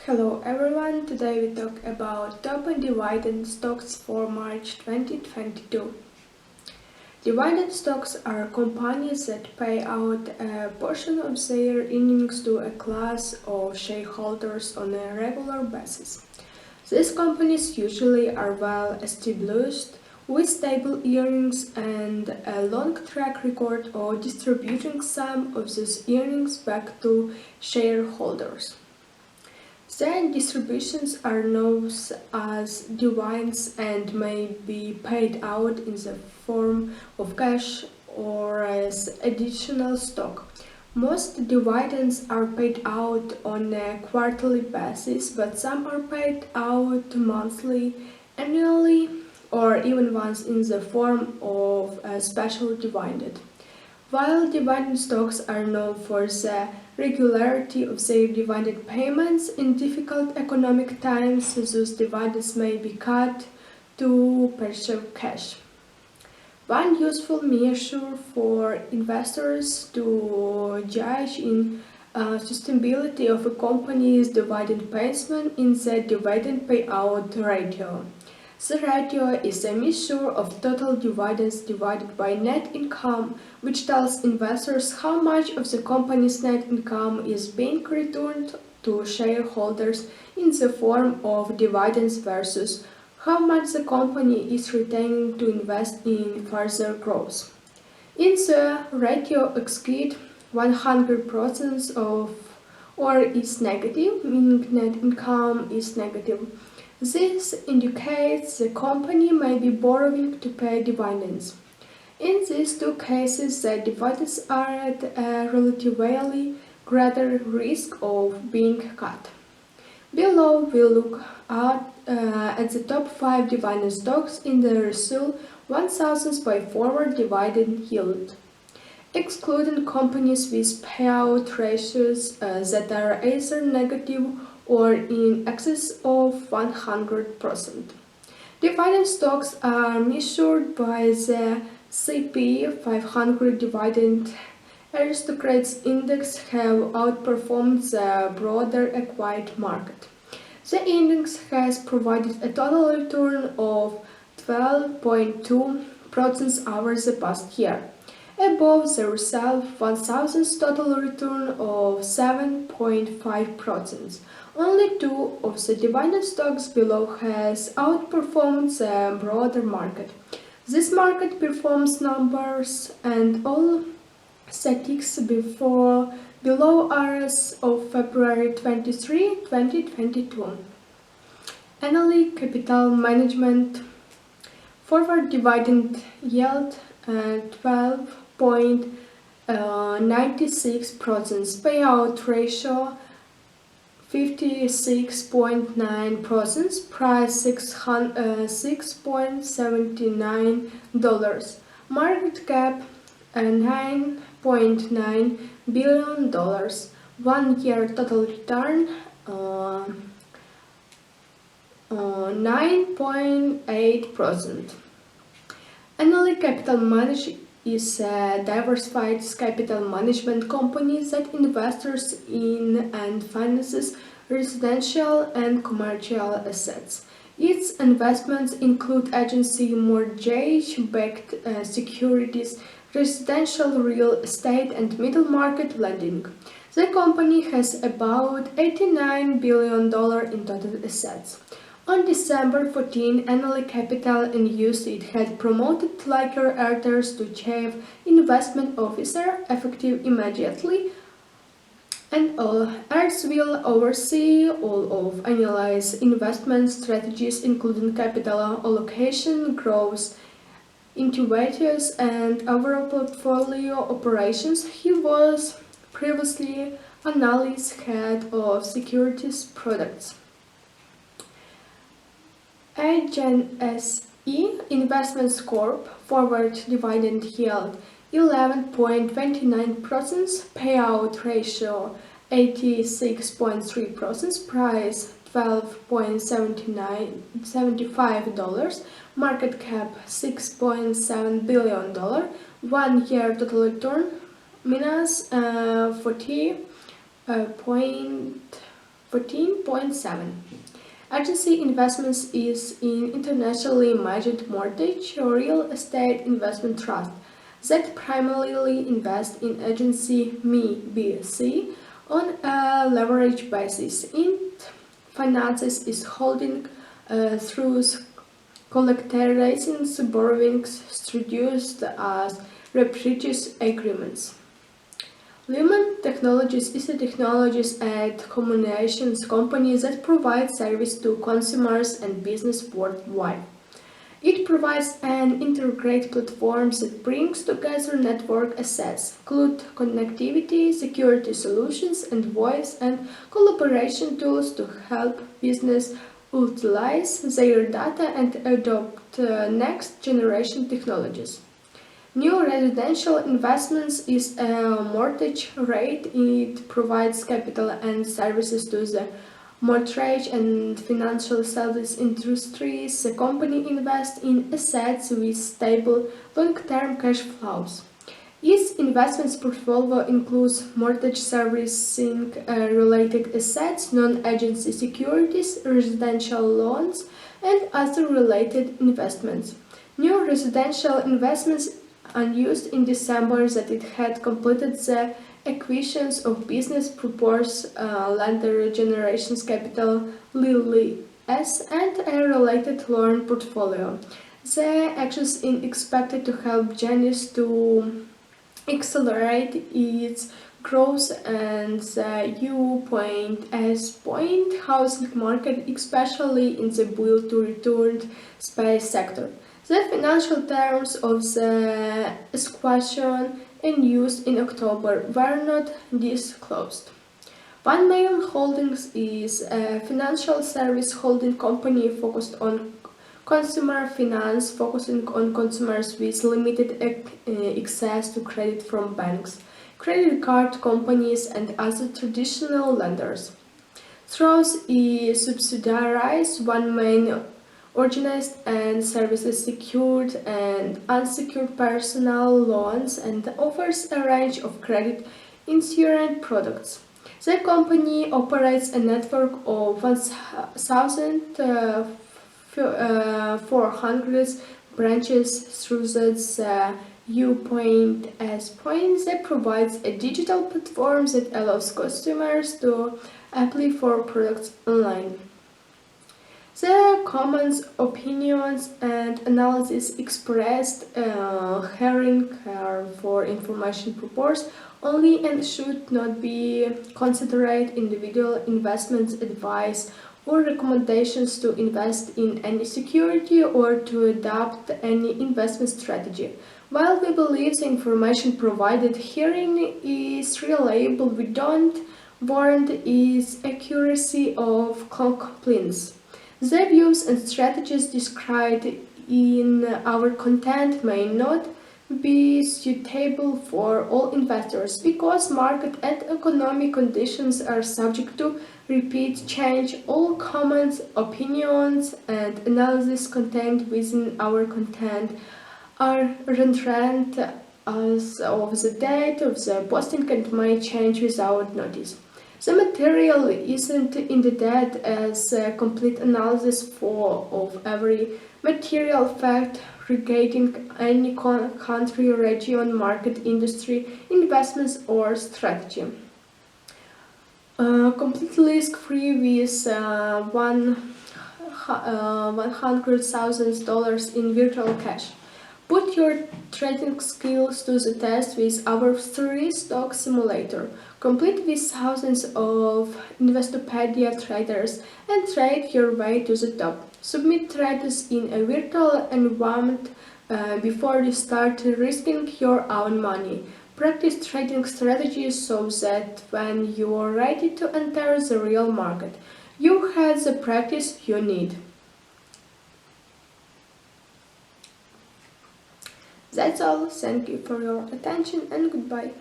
Hello everyone, today we talk about top and dividend stocks for March 2022. Dividend stocks are companies that pay out a portion of their earnings to a class of shareholders on a regular basis. These companies usually are well established with stable earnings and a long track record of distributing some of these earnings back to shareholders. Their distributions are known as dividends and may be paid out in the form of cash or as additional stock. Most dividends are paid out on a quarterly basis, but some are paid out monthly, annually, or even once in the form of a special dividend. While dividend stocks are known for the regularity of their dividend payments, in difficult economic times those dividends may be cut to preserve cash. One useful measure for investors to judge in sustainability of a company's dividend payment is the dividend payout ratio. The ratio is a measure of total dividends divided by net income, which tells investors how much of the company's net income is being returned to shareholders in the form of dividends versus how much the company is retaining to invest in further growth. If the ratio exceeds 100% of or is negative, meaning net income is negative, this indicates the company may be borrowing to pay dividends. In these two cases, the dividends are at a relatively greater risk of being cut. Below, we look at the top 5 dividend stocks in the Russell 1000 by forward dividend yield, excluding companies with payout ratios that are either negative or in excess of 100%. Dividend stocks are measured by the CP 500 Dividend Aristocrats Index have outperformed the broader acquired market. The index has provided a total return of 12.2% over the past year, above the Russell 1000's total return of 7.5%. Only two of the dividend stocks below has outperformed the broader market. This market performance numbers and all statistics below are as of February 23, 2022. Annually capital management forward dividend yield 12.96%, payout ratio 56.9%, price $6.79, market cap $9.9 billion, 1 year total return 9.8%. Annually capital management is a diversified capital management company that invests in and finances residential and commercial assets. Its investments include agency mortgage-backed securities, residential real estate, and middle market lending. The company has about $89 billion in total assets. On December 14, Annaly Capital announced it had promoted Liker Erters to Chief Investment Officer, effective immediately, and Ertz will oversee all of Annaly's investment strategies, including capital allocation, growth, incubators, and overall portfolio operations. He was previously Annaly's head of securities products. AgenSE Investments Corp. Forward dividend yield 11.29%, payout ratio 86.3%, price $12.75, market cap $6.7 billion, 1 year total return minus 40.40%. 14.7. Agency investments is in internationally managed mortgage or real estate investment trust that primarily invest in agency MBC on a leverage basis. It finances is holding through collateralizing borrowings introduced as repurchase agreements. Lumen Technologies is a technologies and communications company that provides service to consumers and business worldwide. It provides an integrated platform that brings together network assets, include connectivity, security solutions, and voice and collaboration tools to help business utilize their data and adopt next generation technologies. New residential investments is a mortgage rate. It provides capital and services to the mortgage and financial service industries. The company invests in assets with stable long-term cash flows. Its investments portfolio includes mortgage servicing related assets, non-agency securities, residential loans, and other related investments. New residential investments announced in December that it had completed the acquisitions of business purpose lender Generations Capital Lilly S and a related loan portfolio. The actions is expected to help Genesis to accelerate its growth and the U.S. housing market, especially in the build-to-return space sector. The financial terms of the acquisition announced in October were not disclosed. OneMain Holdings is a financial service holding company focused on consumer finance, focusing on consumers with limited access to credit from banks, credit card companies, and other traditional lenders. Through its subsidiaries, OneMain originates and services secured and unsecured personal loans and offers a range of credit insurance products. The company operates a network of 1,400 branches through the U.S. that provides a digital platform that allows customers to apply for products online. The comments, opinions, and analysis expressed herein are for information purposes only and should not be considered individual investment advice or recommendations to invest in any security or to adopt any investment strategy. While we believe the information provided herein is reliable, we don't warrant its accuracy of compliance. The views and strategies described in our content may not be suitable for all investors because market and economic conditions are subject to repeat change. All comments, opinions, and analysis contained within our content are rendered as of the date of the posting and may change without notice. The material isn't intended as a complete analysis of every material fact regarding any country, region, market, industry, investments, or strategy. Completely risk-free with $100,000 in virtual cash. Put your trading skills to the test with our 3 stock simulator. Complete with thousands of Investopedia traders and trade your way to the top. Submit trades in a virtual environment before you start risking your own money. Practice trading strategies so that when you are ready to enter the real market, you have the practice you need. That's all. Thank you for your attention and goodbye.